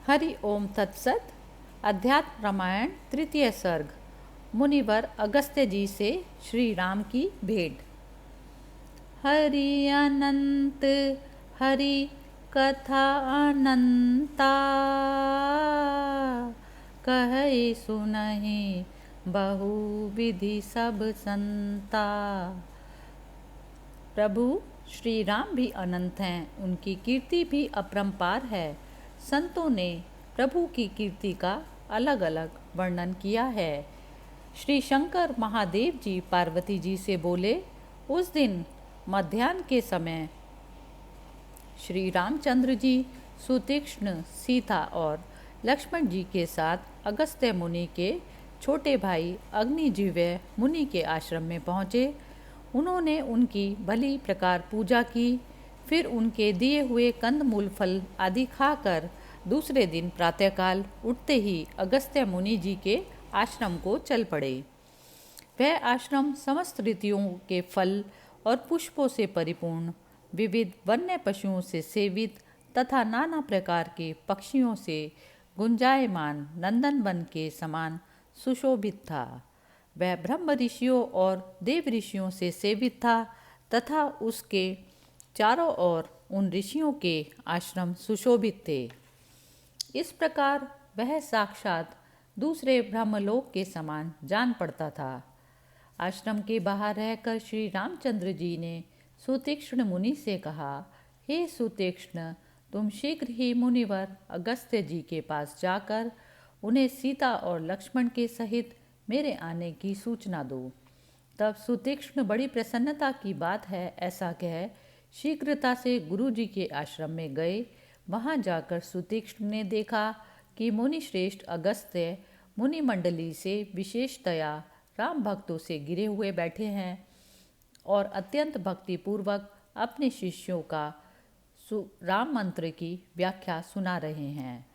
हरि ओम तत्सत। अध्यात्म रामायण तृतीय सर्ग। मुनिवर अगस्त्य जी से श्री राम की भेंट। हरि अनंत हरि कथा अनंता, कहे सुनहि बहु विधि सब संता। प्रभु श्री राम भी अनंत हैं, उनकी कीर्ति भी अपरंपार है। संतों ने प्रभु की कीर्ति का अलग अलग वर्णन किया है। श्री शंकर महादेव जी पार्वती जी से बोले, उस दिन मध्याह्न के समय श्री रामचंद्र जी सुतीक्ष्ण, सीता और लक्ष्मण जी के साथ अगस्त्य मुनि के छोटे भाई अग्निजीव्य मुनि के आश्रम में पहुँचे। उन्होंने उनकी भली प्रकार पूजा की, फिर उनके दिए हुए कंदमूल फल आदि खाकर दूसरे दिन प्रातःकाल उठते ही अगस्त्य मुनि जी के आश्रम को चल पड़े। वह आश्रम समस्त ऋतुओं के फल और पुष्पों से परिपूर्ण, विविध वन्य पशुओं से सेवित तथा नाना प्रकार के पक्षियों से गुंजायमान नंदनवन के समान सुशोभित था। वह ब्रह्म ऋषियों और देव ऋषियों से सेवित था तथा उसके चारों ओर उन ऋषियों के आश्रम सुशोभित थे। इस प्रकार वह साक्षात दूसरे ब्रह्मलोक के समान जान पड़ता था। आश्रम के बाहर रहकर श्री रामचंद्र जी ने सुतीक्ष्ण मुनि से कहा, हे सुतीक्ष्ण, तुम शीघ्र ही मुनिवर अगस्त्य जी के पास जाकर उन्हें सीता और लक्ष्मण के सहित मेरे आने की सूचना दो। तब सुतीक्ष्ण बड़ी प्रसन्नता की बात है ऐसा कह शीघ्रता से गुरु जी के आश्रम में गए। वहां जाकर सुतीक्ष्ण ने देखा कि मुनि श्रेष्ठ अगस्त्य मुनि मंडली से विशेषतया राम भक्तों से घिरे हुए बैठे हैं और अत्यंत भक्तिपूर्वक अपने शिष्यों का राम मंत्र की व्याख्या सुना रहे हैं।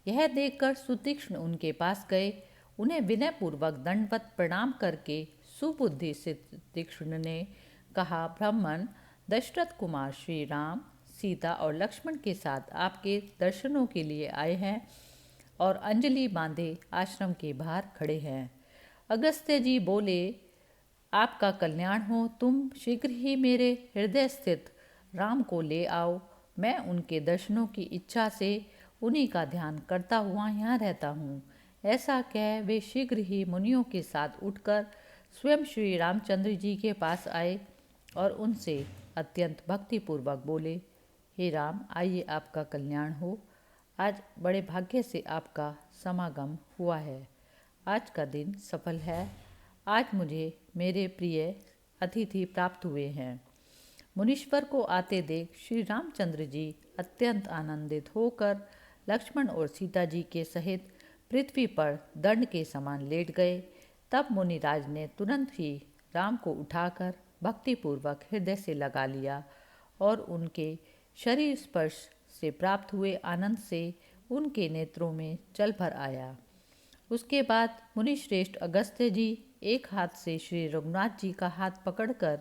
यह देखकर सुतीक्ष्ण उनके पास गए। उन्हें विनयपूर्वक दंडवत प्रणाम करके सुबुद्धि से सुतीक्ष्ण ने कहा, ब्राह्मण दशरथ कुमार श्री राम सीता और लक्ष्मण के साथ आपके दर्शनों के लिए आए हैं और अंजलि बांधे आश्रम के बाहर खड़े हैं। अगस्त्य जी बोले, आपका कल्याण हो, तुम शीघ्र ही मेरे हृदय स्थित राम को ले आओ। मैं उनके दर्शनों की इच्छा से उन्हीं का ध्यान करता हुआ यहाँ रहता हूँ। ऐसा कह वे शीघ्र ही मुनियों के साथ उठकर स्वयं श्री रामचंद्र जी के पास आए और उनसे अत्यंत भक्तिपूर्वक बोले, हे राम, आइए, आपका कल्याण हो। आज बड़े भाग्य से आपका समागम हुआ है। आज का दिन सफल है। आज मुझे मेरे प्रिय अतिथि प्राप्त हुए हैं। मुनीश्वर को आते देख श्री रामचंद्र जी अत्यंत आनंदित होकर लक्ष्मण और सीता जी के सहित पृथ्वी पर दंड के समान लेट गए। तब मुनिराज ने तुरंत ही राम को उठाकर भक्तिपूर्वक हृदय से लगा लिया और उनके शरीर स्पर्श से प्राप्त हुए आनंद से उनके नेत्रों में जल भर आया। उसके बाद मुनिश्रेष्ठ अगस्त्य जी एक हाथ से श्री रघुनाथ जी का हाथ पकड़कर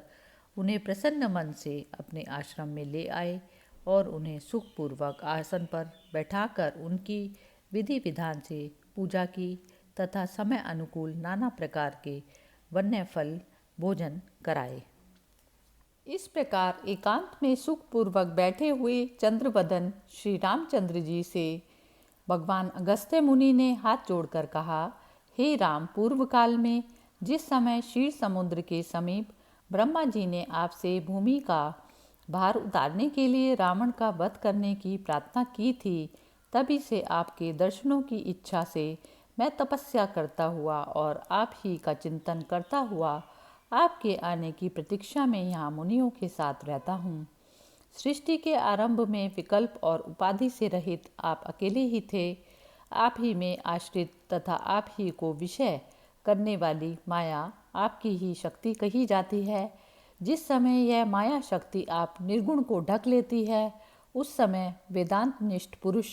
उन्हें प्रसन्न मन से अपने आश्रम में ले आए और उन्हें सुखपूर्वक आसन पर बैठाकर उनकी विधि विधान से पूजा की तथा समय अनुकूल नाना प्रकार के वन्य फल भोजन कराए। इस प्रकार एकांत में सुखपूर्वक बैठे हुए चंद्रवदन श्री रामचंद्र जी से भगवान अगस्त्य मुनि ने हाथ जोड़कर कहा, हे राम, पूर्व काल में जिस समय क्षीर समुद्र के समीप ब्रह्मा जी ने आपसे भूमि का भार उतारने के लिए रावण का वध करने की प्रार्थना की थी, तभी से आपके दर्शनों की इच्छा से मैं तपस्या करता हुआ और आप ही का चिंतन करता हुआ आपके आने की प्रतीक्षा में यहाँ मुनियों के साथ रहता हूँ। सृष्टि के आरंभ में विकल्प और उपाधि से रहित आप अकेले ही थे। आप ही में आश्रित तथा आप ही को विषय करने वाली माया आपकी ही शक्ति कही जाती है। जिस समय यह माया शक्ति आप निर्गुण को ढक लेती है, उस समय वेदांत निष्ठ पुरुष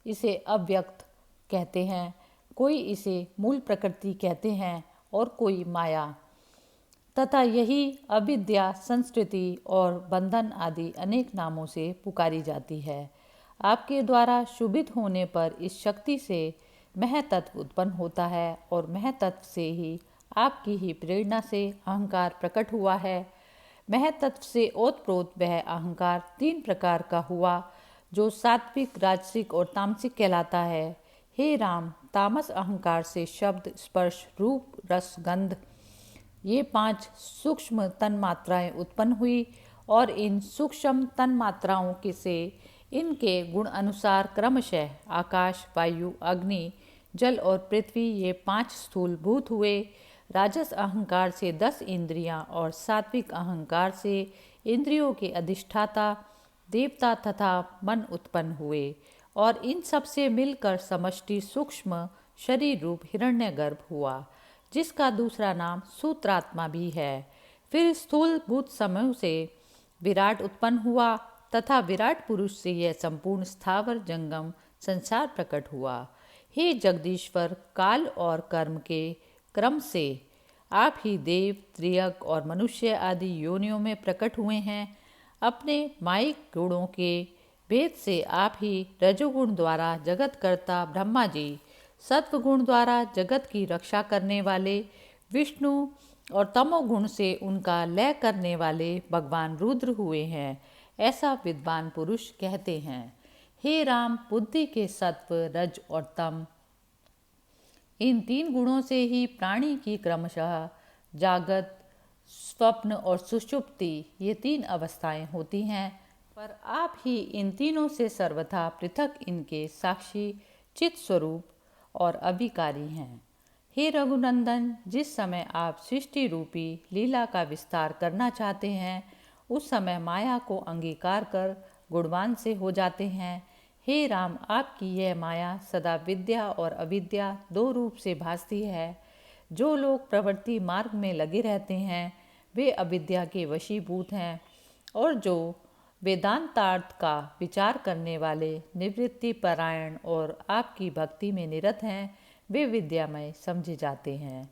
इसे अव्यक्त कहते हैं, कोई इसे मूल प्रकृति कहते हैं और कोई माया, तथा यही अविद्या, संस्कृति और बंधन आदि अनेक नामों से पुकारी जाती है। आपके द्वारा शुभित होने पर इस शक्ति से महतत्व उत्पन्न होता है और महतत्व से ही आपकी ही प्रेरणा से अहंकार प्रकट हुआ है। महतत्व से ओतप्रोत वह अहंकार 3 प्रकार का हुआ, जो सात्विक, राजसिक और तामसिक कहलाता है। हे राम, तामस अहंकार से शब्द, स्पर्श, रूप, रस, गंध ये 5 सूक्ष्म तन्मात्राएं उत्पन्न हुई और इन सूक्ष्म तन्मात्राओं के से इनके गुण अनुसार क्रमशः आकाश, वायु, अग्नि, जल और पृथ्वी ये 5 स्थूल भूत हुए। राजस अहंकार से 10 इंद्रियां और सात्विक अहंकार से इंद्रियों के अधिष्ठाता देवता तथा मन उत्पन्न हुए और इन सब से मिलकर समष्टि सूक्ष्म शरीर रूप हिरण्यगर्भ हुआ, जिसका दूसरा नाम सूत्रात्मा भी है। फिर स्थूल भूत समूह से विराट उत्पन्न हुआ तथा विराट पुरुष से यह संपूर्ण स्थावर जंगम संसार प्रकट हुआ। हे जगदीश्वर, काल और कर्म के क्रम से आप ही देव, त्रियक और मनुष्य आदि योनियों में प्रकट हुए हैं। अपने मायिक गुणों के भेद से आप ही रजोगुण द्वारा जगत कर्ता ब्रह्मा जी, सत्वगुण द्वारा जगत की रक्षा करने वाले विष्णु और तमोगुण से उनका लय करने वाले भगवान रुद्र हुए हैं, ऐसा विद्वान पुरुष कहते हैं। हे राम, बुद्धि के सत्व, रज और तम इन 3 गुणों से ही प्राणी की क्रमशः जागत, स्वप्न और सुषुप्ति ये 3 अवस्थाएं होती हैं, पर आप ही इन तीनों से सर्वथा पृथक इनके साक्षी, चित स्वरूप और अविकारी हैं। हे रघुनंदन, जिस समय आप सृष्टि रूपी लीला का विस्तार करना चाहते हैं, उस समय माया को अंगीकार कर गुणवान से हो जाते हैं। हे राम, आपकी यह माया सदा विद्या और अविद्या 2 रूप से भासती है। जो लोग प्रवृत्ति मार्ग में लगे रहते हैं वे अविद्या के वशीभूत हैं, और जो वेदांतार्थ का विचार करने वाले निवृत्ति परायण और आपकी भक्ति में निरत हैं वे विद्यामय समझे जाते हैं।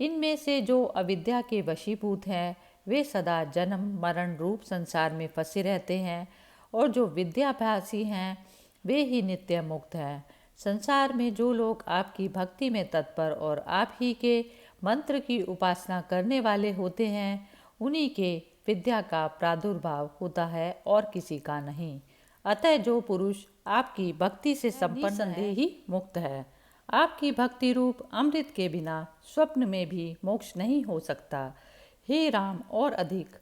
इनमें से जो अविद्या के वशीभूत हैं वे सदा जन्म मरण रूप संसार में फंसे रहते हैं, और जो विद्याभ्यासी हैं वे ही नित्य मुक्त हैं। संसार में जो लोग आपकी भक्ति में तत्पर और आप ही के मंत्र की उपासना करने वाले होते हैं, उन्हीं के विद्या का प्रादुर्भाव होता है और किसी का नहीं। अतः जो पुरुष आपकी भक्ति से संपन्न संदेह ही मुक्त है। आपकी भक्ति रूप अमृत के बिना स्वप्न में भी मोक्ष नहीं हो सकता। हे राम, और अधिक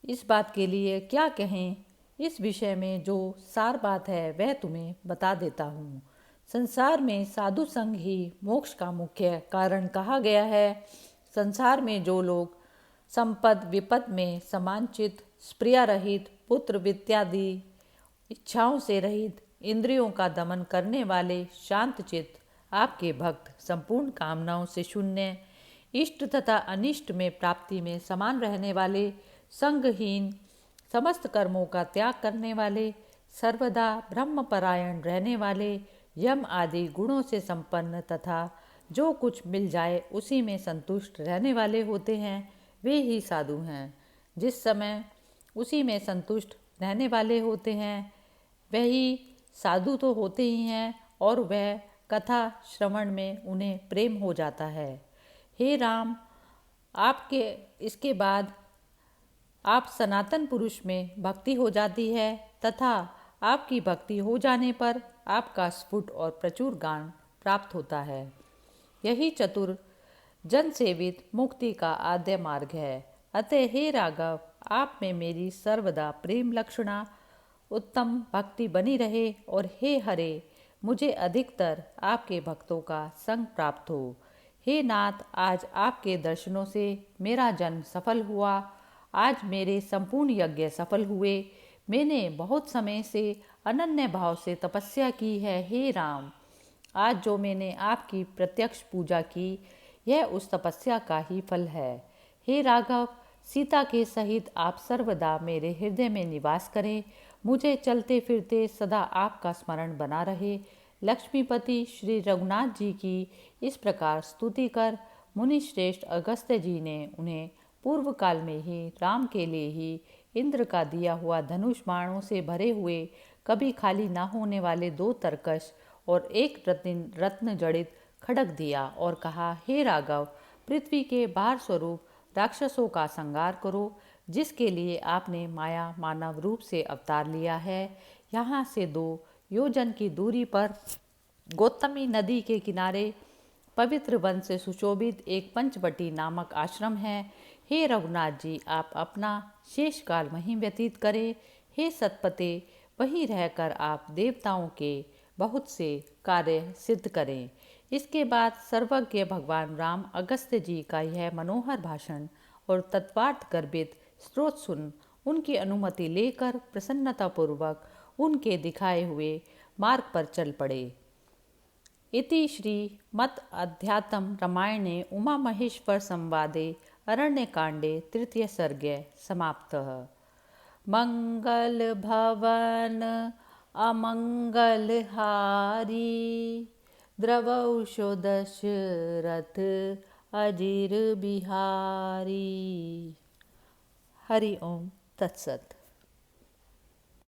इस बात के लिए क्या कहें। इस विषय में जो सार बात है वह तुम्हें बता देता हूँ। संसार में साधु संग ही मोक्ष का मुख्य कारण कहा गया है। संसार में जो लोग संपद विपद में समानचित, स्प्रिया रहित, पुत्र वित्यादि इच्छाओं से रहित, इंद्रियों का दमन करने वाले, शांत चित्त, आपके भक्त, संपूर्ण कामनाओं से शून्य, इष्ट तथा अनिष्ट में प्राप्ति में समान रहने वाले, संगहीन, समस्त कर्मों का त्याग करने वाले, सर्वदा ब्रह्मपरायण रहने वाले, यम आदि गुणों से संपन्न तथा जो कुछ मिल जाए उसी में संतुष्ट रहने वाले होते हैं, वे ही साधु हैं। जिस समय उसी में संतुष्ट रहने वाले होते हैं वही साधु तो होते ही हैं, और वह कथा श्रवण में उन्हें प्रेम हो जाता है। हे राम, आपके इसके बाद आप सनातन पुरुष में भक्ति हो जाती है तथा आपकी भक्ति हो जाने पर आपका स्फुट और प्रचुर ज्ञान प्राप्त होता है। यही चतुर जन सेवित मुक्ति का आद्य मार्ग है। अतः हे राघव, आप में मेरी सर्वदा प्रेम लक्षणा उत्तम भक्ति बनी रहे, और हे हरे, मुझे अधिकतर आपके भक्तों का संग प्राप्त हो। हे नाथ, आज आपके दर्शनों से मेरा जन्म सफल हुआ। आज मेरे संपूर्ण यज्ञ सफल हुए। मैंने बहुत समय से अनन्य भाव से तपस्या की है। हे राम, आज जो मैंने आपकी प्रत्यक्ष पूजा की यह उस तपस्या का ही फल है। हे राघव, सीता के सहित आप सर्वदा मेरे हृदय में निवास करें। मुझे चलते फिरते सदा आपका स्मरण बना रहे। लक्ष्मीपति श्री रघुनाथ जी की इस प्रकार स्तुति कर मुनि श्रेष्ठ अगस्त्य जी ने उन्हें पूर्व काल में ही राम के लिए ही इंद्र का दिया हुआ धनुष बाणों से भरे हुए कभी खाली ना होने वाले 2 तरकश और एक रत्न जड़ित खड़ग दिया और कहा, हे राघव, पृथ्वी के बाहर स्वरूप राक्षसों का संहार करो, जिसके लिए आपने माया मानव रूप से अवतार लिया है। यहाँ से 2 योजन की दूरी पर गौतमी नदी के किनारे पवित्र वन से सुशोभित एक पंचवटी नामक आश्रम है। हे रघुनाथ जी, आप अपना शेष काल वहीं व्यतीत करें। हे सतपते, वहीं रहकर आप देवताओं के बहुत से कार्य सिद्ध करें। इसके बाद सर्वज्ञ भगवान राम अगस्त्य जी का यह मनोहर भाषण और तत्वार्थ गर्भित स्रोत सुन उनकी अनुमति लेकर प्रसन्नतापूर्वक उनके दिखाए हुए मार्ग पर चल पड़े। इति श्री मत् अध्यात्म रामायणे उमा महेश्वर संवादे अरण्यकांडे तृतीय सर्गे समाप्तः। मंगल भवन अमंगल हारी द्रवौषो दशरथ अजिर बिहारी। हरि ओम तत्सत।